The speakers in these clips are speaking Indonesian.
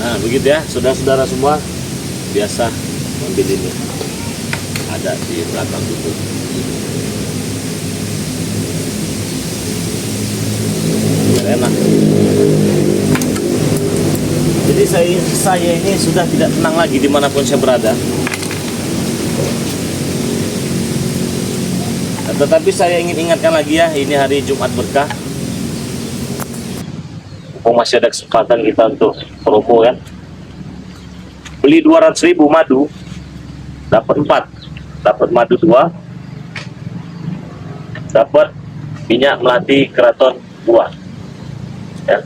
Nah begitu ya, saudara-saudara semua, biasa mobil ini ada di belakang itu. Biar enak. Jadi saya ini sudah tidak tenang lagi dimanapun saya berada. Tetapi saya ingin ingatkan lagi ya, ini hari Jumat berkah. Masih ada kesempatan kita untuk promo kan. Beli 200.000 madu, dapat 4, dapat madu 2, dapat minyak melati keraton 2. Ya,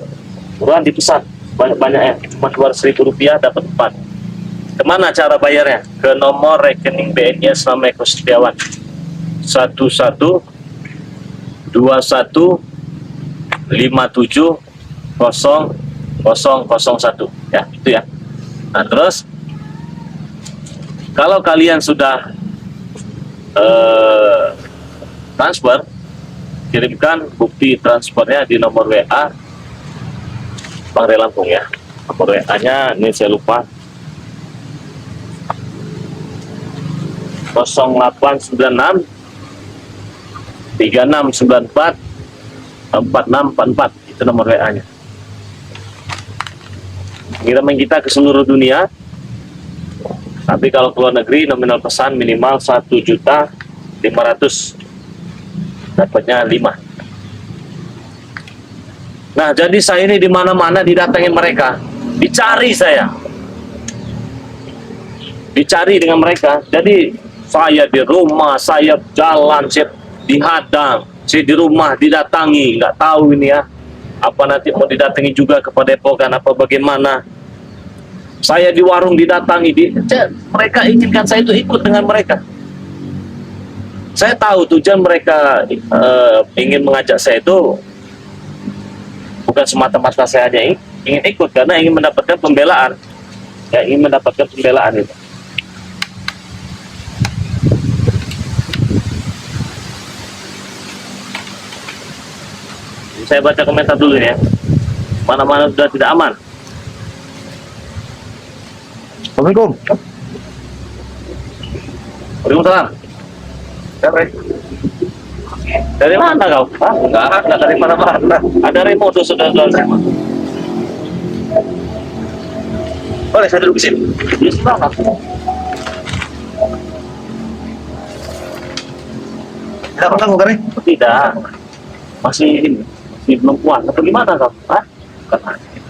buruan dipesan banyak-banyaknya, cuma 200.000 rupiah dapat 4. Kemana cara bayarnya? Ke nomor rekening BNI Nama Eko Setiawan 1121570001 ya, itu ya. Nah terus kalau kalian sudah transfer, kirimkan bukti transfernya di nomor WA Bang Ray Lampung ya. Nomor WA nya ini saya lupa, 0896 3694 4644, itu nomor WA nya. Kiriman kita ke seluruh dunia, tapi kalau keluar negeri nominal pesan minimal 1.500.000, dapatnya 5. Nah jadi saya ini di mana-mana didatangin mereka, dicari dengan mereka. Jadi saya di rumah, saya jalan, saya dihadang, saya di rumah didatangi, nggak tahu ini ya, apa nanti mau didatangi juga ke Padepokan apa bagaimana. Saya di warung didatangi, mereka inginkan saya itu ikut dengan mereka. Saya tahu tujuan mereka ingin mengajak saya itu bukan semata-mata saya hanya ingin ikut, karena ingin mendapatkan pembelaan, ya, ingin mendapatkan pembelaan itu. Saya baca komentar dulu ya. Mana-mana sudah tidak aman. Assalamualaikum. Waalaikumsalam. Dari mana kau? Ah, enggak dari mana-mana. Ada remote tuh, saudara-saudara. Boleh saya duduk di sini? Di sebelah. Tidak pernah kau kering? Tidak. Masih ini. Belum kuat atau gimana kau? Hah?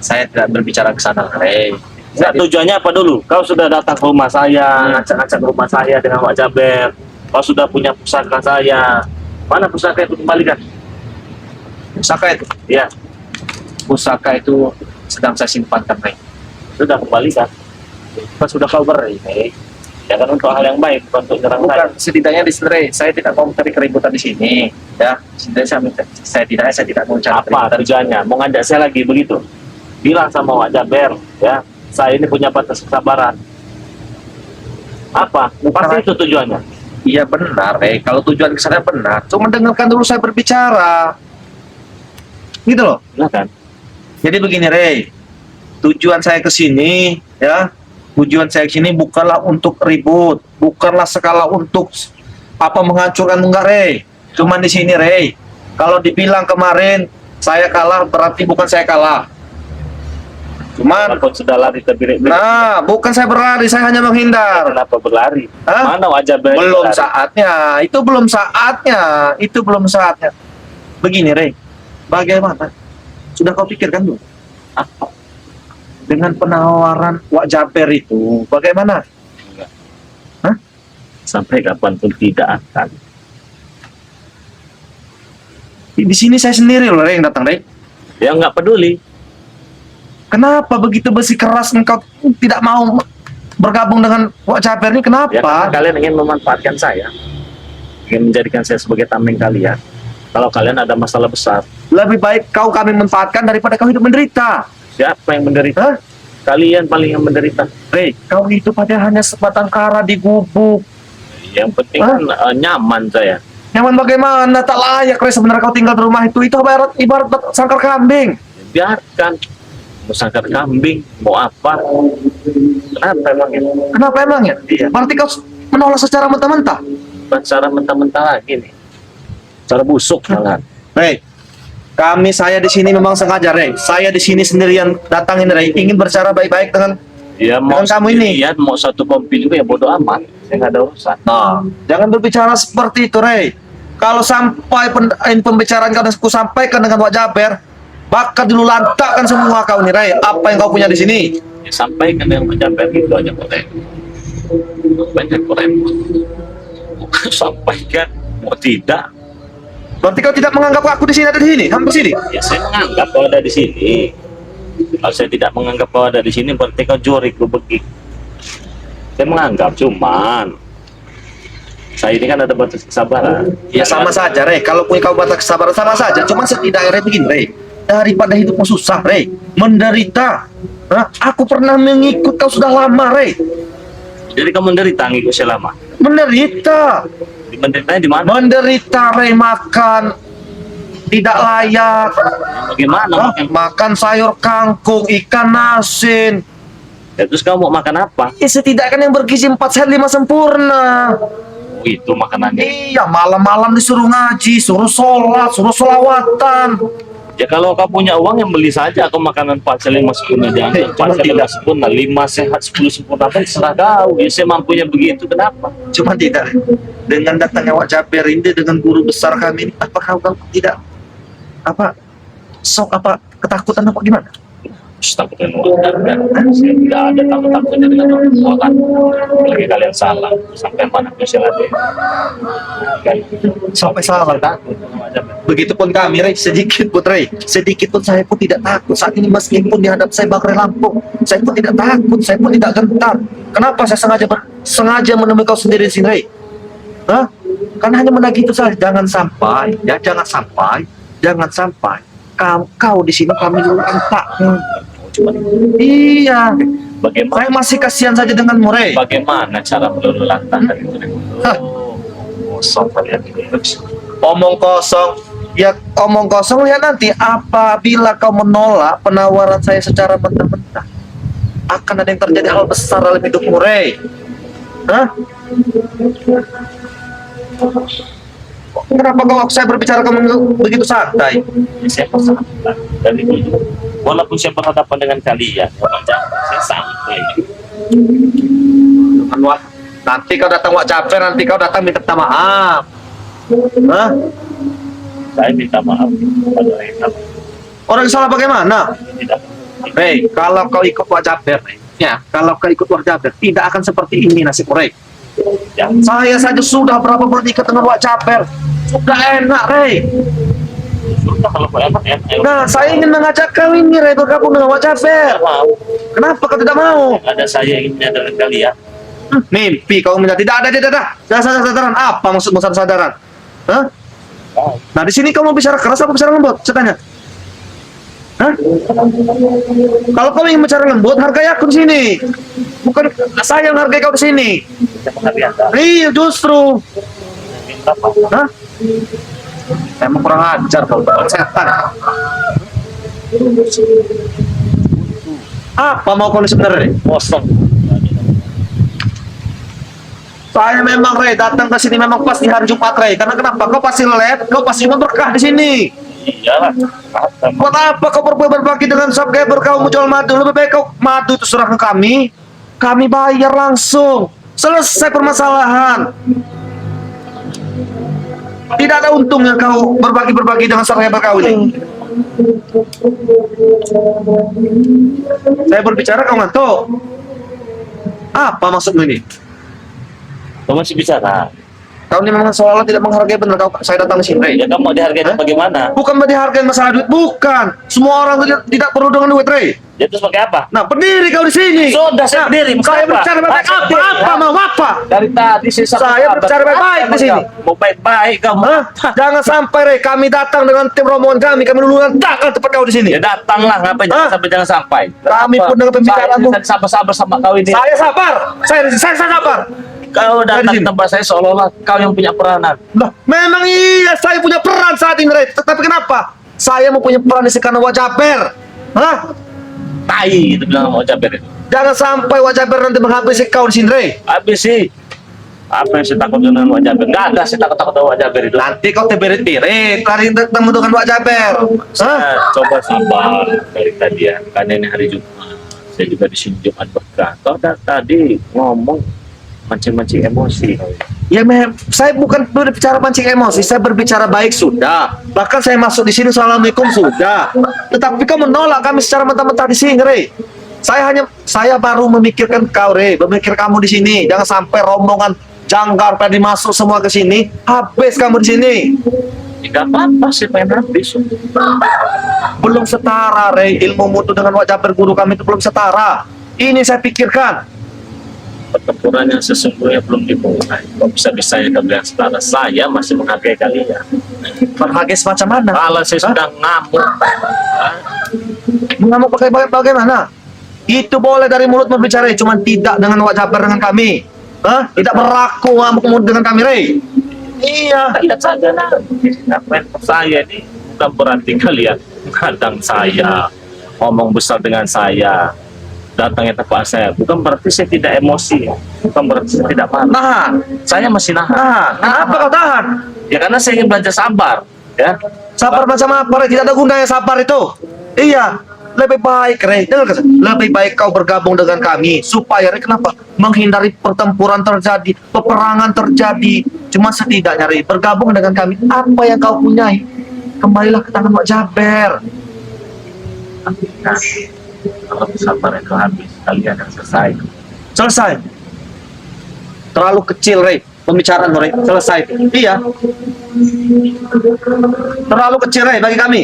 Saya tidak berbicara ke sana, Rey. Enggak, tujuannya apa dulu? Kau sudah datang ke rumah saya, ngacak-ngacak rumah saya dengan Wak Jaber. Kau sudah punya pusaka saya. Mana pusaka itu, kembalikan? Pusaka itu? Iya. Pusaka itu sedang saya simpankan, Rey. Sudah kembalikan. Kan sudah kau beri, Rey. Ya kan untuk hal yang baik, bukan untuk nyerang saya. Bukan, setidaknya di sini, Rey. Saya tidak mau mencari keributan di sini. Ya, setidaknya saya tidak mau mencari apa tujuannya? Mau ngajak saya lagi begitu? Bilang sama Wak Jaber, ya. Saya ini punya batas kesabaran. Apa? Pasti itu tujuannya. Iya benar, Rey. Kalau tujuan kesana benar, cuma dengarkan dulu saya berbicara. Gitu loh. Nah kan? Jadi begini, Rey. Tujuan saya ke sini, ya. Tujuan saya ke sini bukanlah untuk ribut, bukanlah sekala untuk apa menghancurkan, enggak, Rey. Cuman di sini, Rey. Kalau dibilang kemarin saya kalah, berarti bukan saya kalah. Cuman kau sudah lari terbirik. Nah, bukan saya berlari, saya hanya menghindar. Kenapa berlari? Hah? Mana wajah berlari? Belum saatnya, itu belum saatnya, itu belum saatnya. Begini, Rey, bagaimana? Sudah kau pikirkan dulu? Apa? Dengan penawaran Wak Jaber itu, bagaimana? Enggak. Hah? Sampai kapanpun tidak akan. Di sini saya sendiri loh, Rey, yang datang, Rey. Ya nggak peduli. Kenapa begitu bersikeras engkau tidak mau bergabung dengan Wak Jaber ini? Kenapa? Ya karena kalian ingin memanfaatkan saya, ingin menjadikan saya sebagai tameng kalian. Kalau kalian ada masalah besar, Lebih baik kau kami manfaatkan daripada kau hidup menderita. siapa yang menderita? Hah? Kalian paling yang menderita. Rey, kau hidup pada hanya sebatang kara di gubuk. Yang penting kan nyaman saya. Nyaman bagaimana? Tak layak, Rey, sebenarnya kau tinggal di rumah itu. Itu ibarat sangkar kambing. Biarkan. mau sangkar kambing, mau apa? Kenapa emangnya? Kenapa emangnya? Iya. Berarti kau menolak secara mentah-mentah? Bukan cara mentah-mentah lagi nih. Cara busuk malah. Rey, saya di sini memang sengaja, Rey. Saya di sini sendirian datangin, Rey. Ingin berbicara baik-baik dengan Ya mau dengan kamu ini. sendirian, mau satu kompi juga ya bodo amat. Saya nggak ada urusan. Nah, jangan berbicara seperti itu, Rey. Kalau sampai pembicaraan kau ku sampaikan dengan Wak Jaber, bakal dulu lantakkan semua kau nih, Rey. Apa yang kau punya di sini? Ya, sampaikan yang mencapai itu aja korek. Banyak korek. Bukan sampaikan, mau tidak. Berarti kau tidak menganggap aku di sini ada di sini, hampir sini. Ya saya menganggap kau ada di sini. Kalau saya tidak menganggap kau ada di sini, berarti kau jurik, lu begik. Saya menganggap cuman saya ini kan ada batas kesabaran. Ya sama saja, Rey. Kalau punya kau batas kesabaran sama saja. Cuman setidaknya begini, Rey. Daripada hidupmu susah, Rey, menderita. Hah? Aku pernah mengikut kau sudah lama, Rey. Jadi kamu menderita ngikut saya lama. Menderita. Menderitanya di mana? Menderita, Rey, makan tidak layak. Bagaimana? Hah? Makan sayur kangkung, ikan asin. Ya, terus kamu mau makan apa? Ya setidaknya yang bergizi 4 sehat 5 sempurna. Oh, itu makanannya. Iya, malam-malam disuruh ngaji, suruh sholat, suruh sholawatan. Ya kalau kau punya uang yang beli saja aku makanan 4 5 sempurna, jangan 4 5 sempurna, 5 sehat 10 sempurna, kan serah kau. Ya saya mampunya begitu, kenapa? Cuma tidak, dengan datangnya Wak Jaber ini dengan guru besar kami ini, apa kau tidak ketakutan apa gimana? Takutkan wadah, saya tidak ada takut-takutnya dengan orang. Lagi kalian salah, sampai mana pun silakan. Sampai salah. Takut. Begitupun kami, Rey, sedikit pun saya pun tidak takut saat ini, meskipun di hadap saya bakar lampu, saya pun tidak takut, saya pun tidak gentar. Kenapa saya sengaja menemui kau sendiri di sini, Rey? Hah? Karena hanya menagih itu saja. Jangan sampai kau di sini kami dulu entak. Iya. Bagaimana? Saya masih kasihan saja denganmu, Rey. Bagaimana cara meluluhlantakan itu? Hah. Kosong kalian ini. Omong kosong. Ya omong kosong, lihat nanti apabila kau menolak penawaran saya secara mentah-mentah, akan ada yang terjadi hal besar dalam hidupmu, Rey. Hah? Kenapa saya berbicara kamu begitu santai? Ya, saya sangat dari dulu. Walaupun saya berhadapan dengan kalian, saya santai. Wah, nanti kau datang Wak Jaber, nanti kau datang minta maaf. Hah? Saya minta maaf kepada Rena. Orang yang salah bagaimana? Tidak. Rey, kalau kau ikut Wak Jaber, kalau kau ikut Wak Jaber, tidak akan seperti ini nasibmu, Rey. Ya. Saya saja sudah berapa bulan ikat dengan Wak Jaber. Sudah enak, Rey. Sudah kalau kau enak. Nah, saya ingin mengajak kau ini, Rey, bergabung dengan Wak Jaber. Mau. Kenapa kau tidak mau? Ada saya ingin dengan kalian. Mimpi kau minta. Tidak ada. Sadaran. Apa maksudmu sadaran? Hah? Nah, di sini kau mau bicara keras apa bicara lembut? Saya tanya. Hah? Kalau kau ingin bicara lembut, hargai aku di sini. Bukan saya yang hargai kau di sini. Saya menghargai Anda. Iya, justru. Minta apa? Hah? Emang kurang ajar kau, setan. Apa mau kau sebenarnya? Kosong. Saya memang, Rey, datang ke sini memang pas di hari Jumat, Rey. Karena kenapa? Kau pasti kau pasti cuma berkah di sini. Iyalah. Buat apa kau berbagi dengan subscriber kau menjual madu? Lebih baik kau madu itu serahkan kami. Kami bayar langsung. Selesai permasalahan. Tidak ada untungnya kau berbagi dengan subscriber kau ini. Saya berbicara kau ngantuk. Apa maksudmu ini? Kau masih bicara. Kau ini memang seolah tidak menghargai benar kau. Saya datang ke sini, Rey. Ya kamu mau dihargai Hah? bagaimana? Bukan dihargai masalah duit, bukan. Semua orang tidak perlu dengan duit, Rey. Ya terus pakai apa? Nah, berdiri kau di sini. Sudah saya berdiri. Saya berbicara baik-baik. Apa mau apa? Dari tadi Saya berbicara baik-baik di sini. Mau baik-baik kamu. Hah? Jangan sampai, Rey, kami datang dengan tim rombongan kami dulu lantakkan tempat kau di sini. Ya datanglah, ngapain Hah? jangan sampai. Kami pun dengan pembicaraanmu. Saya sabar-sabar sama kau ini. Saya sabar. Saya sabar. Kau datang Dari ke sini. tempat saya seolah-olah kau yang punya peranan. Loh, memang iya saya punya peran saat ini, Rey. Tapi kenapa? Saya mempunyai peran di sini karena Wak Jaber. Hah? Tai itu bilang sama Jaber itu. Jangan sampai Wak Jaber nanti menghabisi kau di sini, Rey. Habis sih. Apa yang saya takut dengan Wak Jaber? Nggak ada saya takut-takut sama Wak Jaber itu. Nanti kau teberit-berit hari ketemu dengan Wak Jaber. Hah? Saya coba sabar dari tadi ya. Karena ini hari Jumat. Saya juga di sini Jumat berkah. Kau tadi ngomong mancing-mancing emosi. Ya, saya bukan berbicara mancing emosi, saya berbicara baik sudah. Bahkan saya masuk di sini assalamualaikum sudah. Tetapi kau menolak kami secara mentah-mentah di sini, Rey. Saya baru memikirkan kau, Rey, memikir kamu di sini. Jangan sampai rombongan janggar pada masuk semua ke sini, habis kamu di sini. Tidak apa-apa sih pengen habis. Belum setara, Rey. Ilmu mutu dengan Wak Jaber guru kami itu belum setara. Ini saya pikirkan. Pertempuran yang sesungguhnya belum dimulai. Kok bisa-bisanya kalian setara? Saya masih menghargai kalian. Berbagai semacam mana? Kalau saya sudah ngamuk, Mengamuk pakai bagaimana? Itu boleh dari mulut berbicara, cuman tidak dengan Wak Jaber dengan kami. Hah? Tidak berlaku ngamuk dengan kami, Rey. Iya. lihat saja lah. Apa yang saya ini bukan berarti kalian kadang saya ngomong besar dengan saya, datangnya tepat saya, bukan berarti saya tidak emosi, bukan berarti saya tidak marah. Nahan. Saya masih nahan. Kenapa kau tahan? Ya karena saya ingin belajar sabar, ya. Sabar macam apa, Rey? Tidak ada gunanya sabar itu. Iya. Lebih baik, Rey. Dengar, lebih baik kau bergabung dengan kami supaya, Rey, kenapa? Menghindari pertempuran terjadi, peperangan terjadi. Cuma setidaknya, Rey, bergabung dengan kami. Apa yang kau punyai, kembalilah ke tangan Wak Jaber. Nah, kalau sabar itu habis, kalian akan selesai. Selesai. Terlalu kecil, Rey. Pembicaraan, Rey. Selesai. Iya. Terlalu kecil, Rey, bagi kami.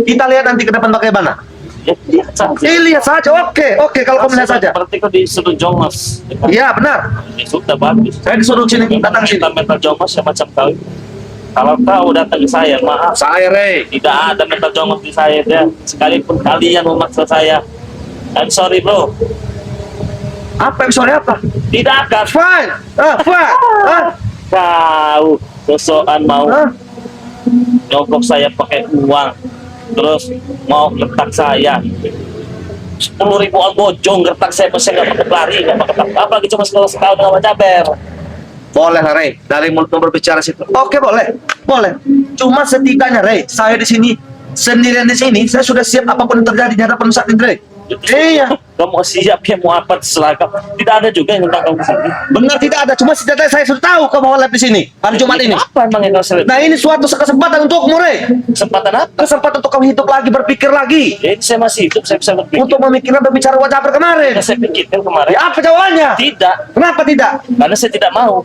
Kita lihat nanti ke depan bagaimana. Ya, lihat saja. Lihat saja. Oke. Kalau kau melihat saja. Berarti kau disuruh jongos. Iya, benar. Ya sudah bagus. Saya disuruh sini, datang sini. Mental jongos ya macam kau. Kalau kau datang ke saya, maaf. Saya, Rey. Tidak ada mental jongos di saya, ya. Sekalipun kalian memaksa saya. I'm sorry, bro. Apa episode apa? Tidak akan. Fine. Fine. Kau sosokan mau nyogok saya pakai uang, terus mau ngetak saya 10.000 on bojong, ngetak saya masih nggak pakai lari, nggak pakai apa lagi, cuma sekali dengan Wak Jaber. Boleh lah, Rey. Dari mulut berbicara situ. Oke, boleh. Cuma setidaknya, Rey, saya di sini sendirian di sini, saya sudah siap apapun yang terjadi di hadapan saat ini, Rey. Iya. Kamu siap ya mau apa terserah kamu. Tidak ada juga yang tentang kamu di sini. Benar tidak ada. Cuma setidaknya saya sudah tahu kau mau live di sini hari Jumat ini. Apa emang yang kau sering? Nah, ini suatu kesempatan untukmu, Rey. Kesempatan apa? Kesempatan untuk kamu hidup lagi, berpikir lagi. Ya, ini saya masih hidup, saya bisa berpikir. Untuk memikirkan berbicara Wak Jaber kemarin. Ya, saya pikirkan kemarin. Ya, apa jawabannya? Tidak, Kenapa tidak? karena saya tidak mau.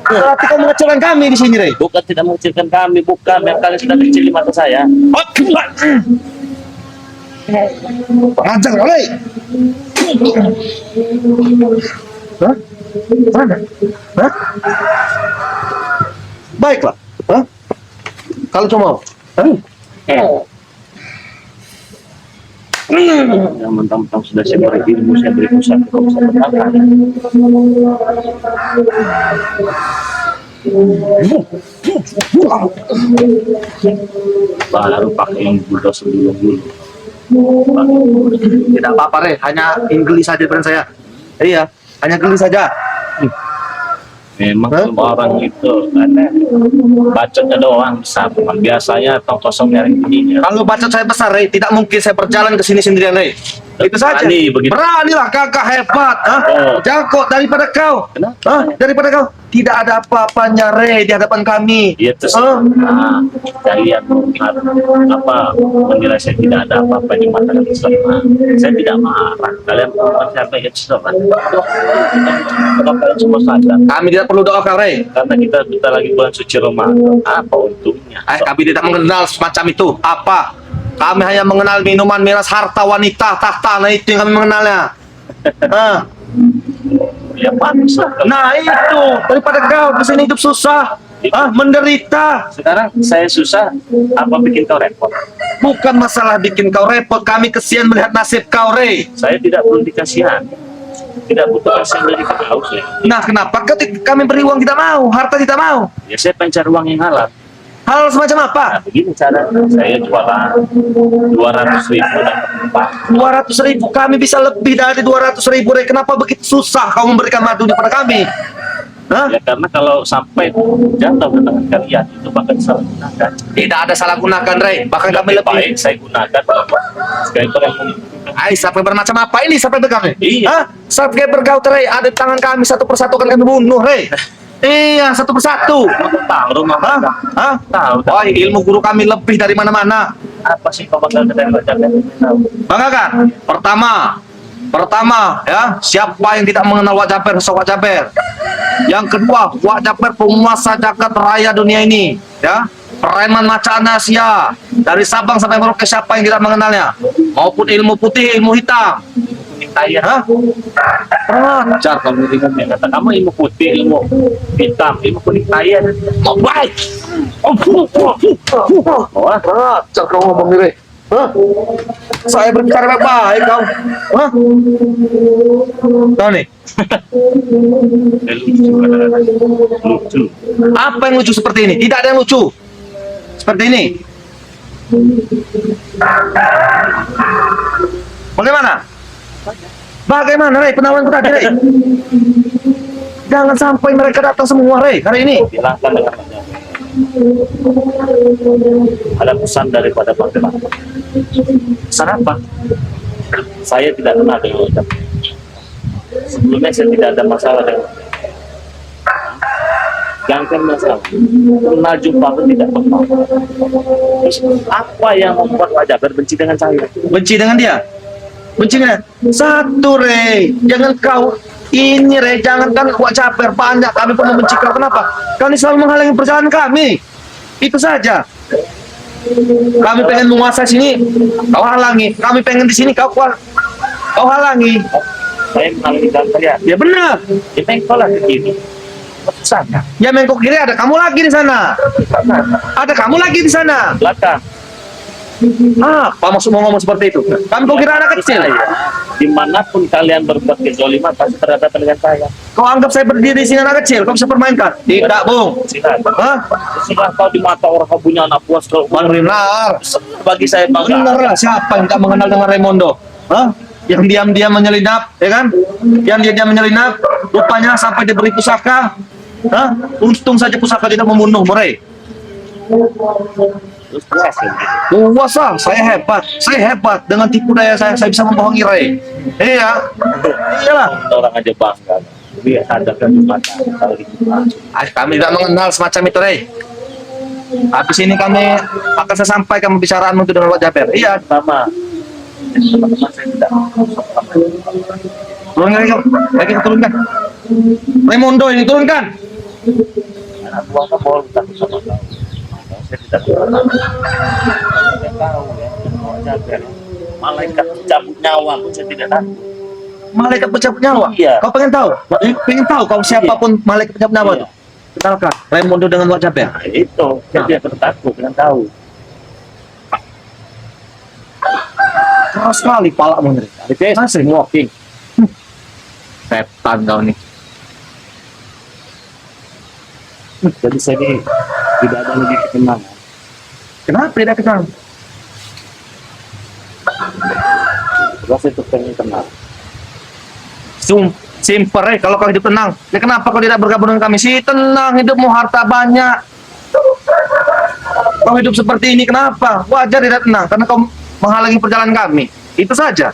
Berarti kau mengecilkan kami di sini, Rey. Bukan tidak mengecilkan kami, bukan. Yang kalian sudah kecil di mata saya. Oke. Pengajar kau, Rey. Hah? Mana? Hah? Baiklah. Hah? Kalau cuma mau. Hah? Yang mentang-mentang sudah saya beri ilmu, saya beri pusat, kau bisa bertahan. Baru pakai yang bulldozer dulu. Tidak apa-apa, Rey. Hanya geli saja dengan saya. Iya, hanya geli saja. Memang orang itu karena bacotnya doang bisa, biasanya tong kosong nyari bunyinya. Kalau bacot saya besar, Rey, tidak mungkin saya berjalan ke sini sendirian, Rey. Itu saja. Berani begitu. Beranilah, kakak hebat. Jago daripada kau. Kenapa? Daripada kau. Tidak ada apa-apanya, Rey, di hadapan kami. Iya terus. Nah, kalian apa menilai saya tidak ada apa-apa di mata kalian semua. Saya tidak marah. Kalian sampai itu semua. Kalau kalian semua sadar, Kami tidak perlu doakan, Rey. karena kita lagi bulan suci Ramadan. Apa untungnya? Kami tidak mengenal semacam itu. Apa? Kami hanya mengenal minuman miras, harta, wanita, tahta. Nah, itu yang kami mengenalnya. Ya pantas lah. Nah, itu. Daripada kau kesini hidup susah. Menderita. Sekarang saya susah, apa bikin kau repot? Bukan masalah bikin kau repot. Kami kesian melihat nasib kau, Rey. Saya tidak perlu dikasihan. Tidak butuh kasihan dari kau. Nah, kenapa kami beri uang tidak mau, harta tidak mau? Ya saya pencari uang yang halal. Hal semacam apa? Nah, begini cara saya jualan 200.000 dapat 4. 200.000, kami bisa lebih dari 200.000, Rey. Kenapa begitu susah kau memberikan madunya pada kami? Hah? Ya karena kalau sampai jatuh ke tangan kalian itu bakal disalahgunakan. Tidak ada salah gunakan, Rey. Bahkan kami Lebih lebih. baik saya gunakan subscriber yang membutuhkan. Subscriber macam apa ini subscriber kami? Iya. Hah? Subscriber kau, Rey, ada di tangan kami satu persatu akan kami bunuh, Rey. Iya, satu persatu. Aku tahu rumah Hah? mereka. Hah? Tahu. Oh, ilmu guru kami lebih dari mana-mana. Apa sih kau bakal ketemu jaga? Banggakan. Pertama, ya, siapa yang tidak mengenal Wak Jaber, sosok Wak Jaber. Yang kedua, Wak Jaber penguasa jagat raya dunia ini, ya. Preman macan Asia, dari Sabang sampai Merauke, siapa yang tidak mengenalnya? Maupun ilmu putih, ilmu hitam. Saya Hah? Ajar kamu dengan kata kamu ilmu putih, ilmu hitam, ilmu kuning kaya. mau baik. Ajar kau ngomong ini. Hah? Saya berbicara baik-baik kau. Hah? Tahu nih? Lucu, lucu. Apa yang lucu seperti ini? Tidak ada yang lucu. Seperti ini. Bagaimana? Bagaimana, Rey? Penawaranku tadi, Rey. Jangan sampai mereka datang semua, Rey, hari ini. Bilangkan dengan banyak. Ada pesan daripada Bang Demak. Pesan apa? Saya tidak kenal dengan Ojek. Sebelumnya saya tidak ada masalah dengan jangan masalah. Pernah jumpa pun tidak pernah. Terus apa yang membuat Wak Jaber benci dengan saya? Benci dengan dia? Benci dengan satu, Rey. Jangan kau ini, Rey. Jangan kan Wak Jaber banyak. Kami pun membenci kau. Kenapa? Kau ini selalu menghalangi perjalanan kami. Itu saja. Kami pengen menguasai sini, kau halangi. Kami pengen di sini, kau halangi. Saya menghalangi jalan kalian. Ya benar. Ya mengkolah ke kiri. Ke sana. Ya mengkok kiri ada kamu lagi di sana. Ada kamu lagi di sana. Belakang. Apa maksud mau ngomong seperti itu? Kami kok kira anak kecil. Saya, dimanapun kalian berbuat kezoliman pasti terhadap dengan saya. Kau anggap saya berdiri di sini anak kecil? Kau bisa permainkan? Tidak, Bung. Silakan. Hah? Silakan kau di mata orang kau punya anak buah kalau Benar. bagi saya bangga. Benar lah. Siapa yang tak mengenal dengan Raimondo? Hah? Yang diam-diam menyelinap, ya kan? Yang diam-diam menyelinap, rupanya sampai diberi pusaka. Hah? Untung saja pusaka tidak membunuh, Rey. Terus berhasil. Kuasa, saya hebat dengan tipu daya saya bisa membohongi Rey. Iya, iyalah. Orang aja bangga. Dia ada kan di mata kalau itu. Kami tidak mengenal semacam itu, Rey. Habis ini kami akan saya sampaikan pembicaraanmu itu dengan Wak Jaber. Iya, Sama teman-teman saya tidak turunkan lagi, turunkan. Raimondo ini turunkan. anak buah kan mau takut sama kau. Saya tidak pernah tahu ya. Mau jaga. Malaikat cabut nyawa pun saya tidak tahu. Malaikat pencabut nyawa. Iya. Kau pengen tahu? Pengen tahu kau siapapun malaikat pencabut nyawa Iya. itu? Kenalkan, Raimondo dengan Wak Jaber. Nah, itu saya tidak pernah takut dengan tahu. Keras sekali palamu, Rey. Masih walking. Setan kau nih. Jadi saya ini tidak ada lagi ketenangan. Kenapa tidak kenal? Terus itu pengen tenang. Simpel, Rey. Kalau kau hidup tenang, ya kenapa kau tidak bergabung dengan kami? Si tenang, hidupmu harta banyak. Kau hidup seperti ini, kenapa? Wajar tidak tenang, karena kau menghalangi perjalanan kami. Itu saja.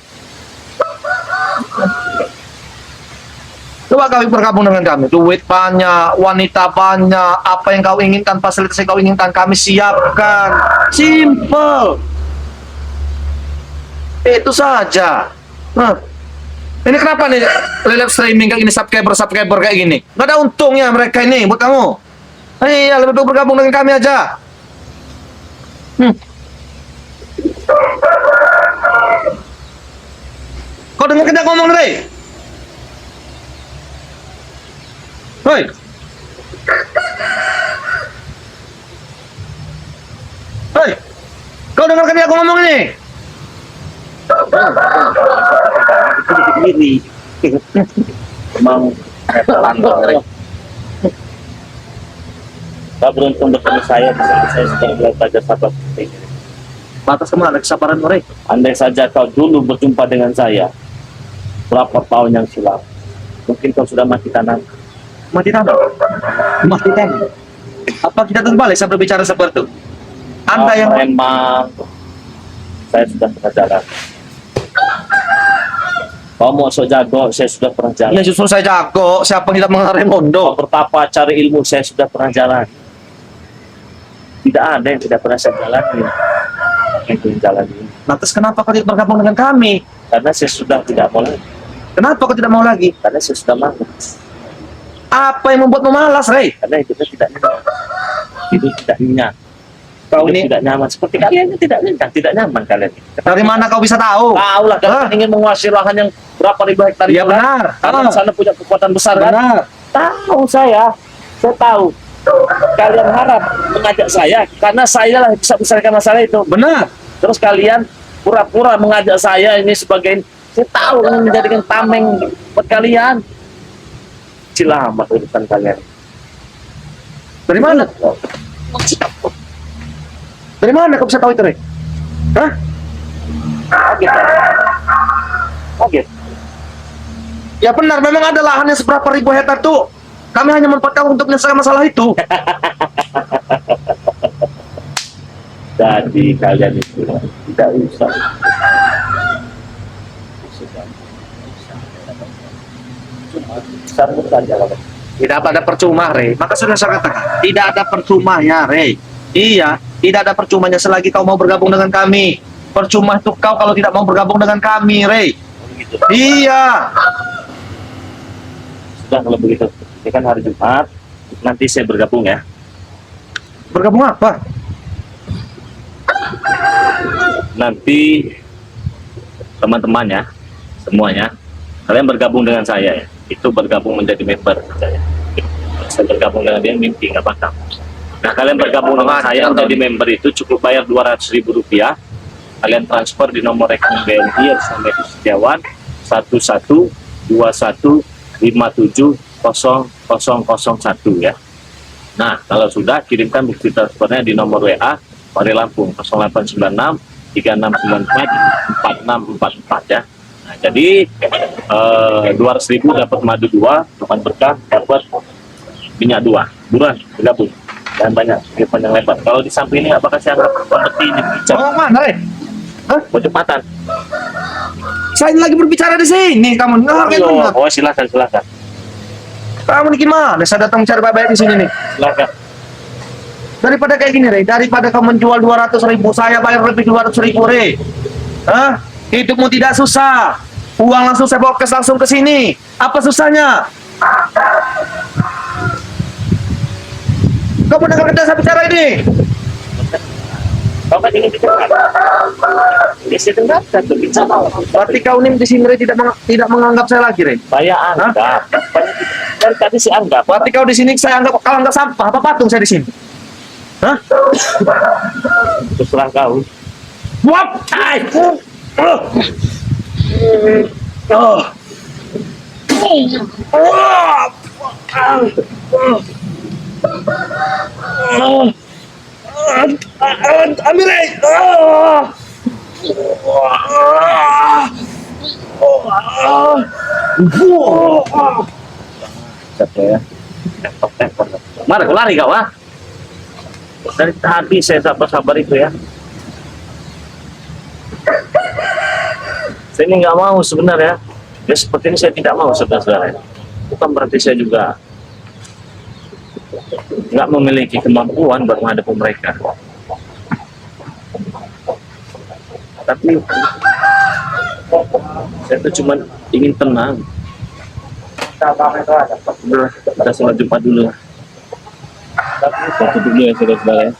Coba kau bergabung dengan kami. Duit banyak, wanita banyak, apa yang kau inginkan, fasilitas yang kau inginkan, kami siapkan. Simple. Itu saja. Ini kenapa nih live streaming kayak gini, subscriber kayak gini? Gak ada untungnya mereka ini buat kamu. Iya, lebih baik bergabung dengan kami aja. Kau dengar kita ngomong, Rey? Hoi. Hoi. Kau dengarkan dia aku ngomong ini? Itu diri. Memang pelan. Kau beruntung bertemu saya, di sini saya sudah belajar sabar seperti ini. Batas kamu ada kesabaran Rey. Andai saja kau dulu berjumpa dengan saya berapa tahun yang silam, mungkin kau sudah mati tanam. Mati tanah. Mati tanah. Apa kita terbalik saya berbicara seperti itu? Anda yang Memang saya sudah pernah jalan. Kau mau sok jago, saya sudah pernah jalan. ya justru saya jago. Siapa yang tidak mengenal Raimondo? Kau bertapa cari ilmu, saya sudah pernah jalan. Tidak ada yang tidak pernah saya jalani. Itu yang jalan ini. Lantas kenapa kau tidak bergabung dengan kami? Karena saya sudah tidak mau lagi. Kenapa kau tidak mau lagi? Karena saya sudah malas. Apa yang membuatmu malas, Rey? Karena hidupnya tidak nyaman. Hidup tidak nyenyak. Kau Hidup ini tidak nyaman. Seperti kalian ini tidak nyenyak, tidak nyaman kalian. dari mana kau bisa tahu? Tahu lah, kalian Hah? ingin menguasai lahan yang berapa ribu hektar Iya itu kan? benar. Karena di sana punya kekuatan besar kan? Benar. Tahu saya tahu. Kalian harap mengajak saya karena saya lah bisa besarkan masalah itu. Benar. Terus kalian pura-pura mengajak saya ini sebagai, saya tahu ingin menjadikan tameng buat kalian. Cilamat urusan kalian. Dari mana? Dari mana kau bisa tahu itu, Rey? Hah? Kaget. Kaget. Ya benar, memang ada lahan yang seberapa ribu hektar tuh. Kami hanya memanfaatkan untuk menyelesaikan masalah itu. Jadi kalian itu tidak usah. Cuma saja lah. Tidak ada percuma, Rey. Maka sudah saya katakan, tidak ada percumanya, Rey. Iya, tidak ada percumanya selagi kau mau bergabung dengan kami. Percuma itu kau kalau tidak mau bergabung dengan kami, Rey. Begitu. Iya. Sudah kalau begitu. Ini kan hari Jumat. Nanti saya bergabung ya. Bergabung apa? Nanti teman-temannya semuanya kalian bergabung dengan saya ya. Itu bergabung menjadi member saya. Saya bergabung dengan dia mimpi nggak bakal. Nah kalian bergabung dengan saya menjadi member itu cukup bayar Rp200.000. Kalian transfer di nomor rekening BNI yang sampai di Setiawan 1121570001 ya. Nah kalau sudah kirimkan bukti transfernya di nomor WA Pari Lampung 0896 3694 4644 ya. Nah, jadi 200.000 dapat madu 2, teman berkah dapat minyak 2. Buruan bergabung dan banyak panjang lebar. Kalau di samping ini nggak bakal saya anggap seperti ini bicara Oh, mana, Rey? Hah? Jumatan. Saya lagi berbicara di sini. Kamu ngerti benar? Oh silakan. Kamu ini gimana? Saya datang cari baik-baik di sini nih. Silakan. Daripada kayak gini, Rey. Daripada kamu menjual 200.000, saya bayar lebih 200.000, Rey. Hah? Hidupmu tidak susah. Uang langsung saya bawa langsung ke sini. Apa susahnya? Kamu dengar saya bicara ini? Kau kan ingin bicara? Di situ nggak ada berbicara. Berarti kau ini di sini, Rey, tidak menganggap saya lagi, Rey. Saya anggap. Dari tadi saya anggap. Berarti kau di sini saya anggap kalau anggap sampah. Apa patung saya di sini? Hah? Terserah kau. Wap! Ay! Ambil, Rey! Ya. Mari, kau lari kau ah. Dari tadi saya sabar-sabar itu ya. Saya ini nggak mau sebenarnya. Ya seperti ini saya tidak mau sebenarnya. Bukan berarti saya juga nggak memiliki kemampuan buat menghadapi mereka. Tapi saya tuh cuma ingin tenang. Udah sholat Jumat dulu. Satu dulu ya saudara-saudara ya.